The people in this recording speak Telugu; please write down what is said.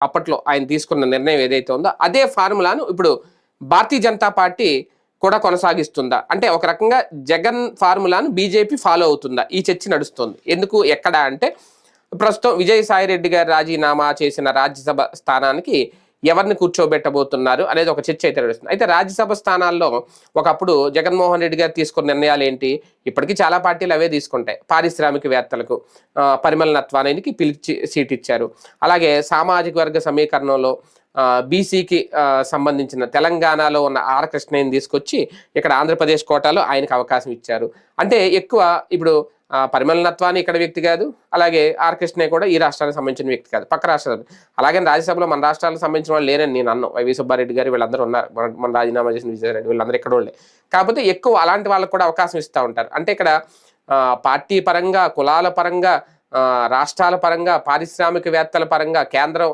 అప్పట్లో ఆయన తీసుకున్న నిర్ణయం ఏదైతే ఉందో అదే ఫార్ములాను ఇప్పుడు భారతీయ జనతా పార్టీ కూడా కొనసాగిస్తుందా? అంటే ఒక రకంగా జగన్ ఫార్ములాను బీజేపీ ఫాలో అవుతుందా? ఈ చర్చ నడుస్తుంది. ఎందుకు ఎక్కడ అంటే ప్రస్తుతం విజయసాయిరెడ్డి గారు రాజీనామా చేసిన రాజ్యసభ స్థానానికి ఎవరిని కూర్చోబెట్టబోతున్నారు అనేది ఒక చర్చ అయితే నడుస్తుంది. అయితే రాజ్యసభ స్థానాల్లో ఒకప్పుడు జగన్మోహన్ రెడ్డి గారు తీసుకున్న నిర్ణయాలు ఏంటి? ఇప్పటికీ చాలా పార్టీలు అవే తీసుకుంటాయి. పారిశ్రామికవేత్తలకు పరిమళ నత్వానికి పిలిచి సీట్ ఇచ్చారు. అలాగే సామాజిక వర్గ సమీకరణంలో బీసీకి సంబంధించిన తెలంగాణలో ఉన్న ఆర్ కృష్ణయ్యని తీసుకొచ్చి ఇక్కడ ఆంధ్రప్రదేశ్ కోటాలో ఆయనకు అవకాశం ఇచ్చారు. అంటే ఎక్కువ ఇప్పుడు పరిమళ నత్వాని ఇక్కడ వ్యక్తి కాదు, అలాగే ఆర్ కృష్ణయ్య కూడా ఈ రాష్ట్రానికి సంబంధించిన వ్యక్తి కాదు, పక్క రాష్ట్రాలు. అలాగే రాజ్యసభలో మన రాష్ట్రాలకు సంబంధించిన వాళ్ళు లేరని నేను అన్నాను. వైవి సుబ్బారెడ్డి గారు వీళ్ళందరూ ఉన్నారు, మన రాజీనామా చేసిన విజయరెడ్డి వీళ్ళందరూ ఇక్కడ వాళ్ళే. కాకపోతే ఎక్కువ అలాంటి వాళ్ళకు కూడా అవకాశం ఇస్తూ ఉంటారు. అంటే ఇక్కడ పార్టీ పరంగా, కులాల పరంగా, రాష్ట్రాల పరంగా, పారిశ్రామికవేత్తల పరంగా కేంద్రం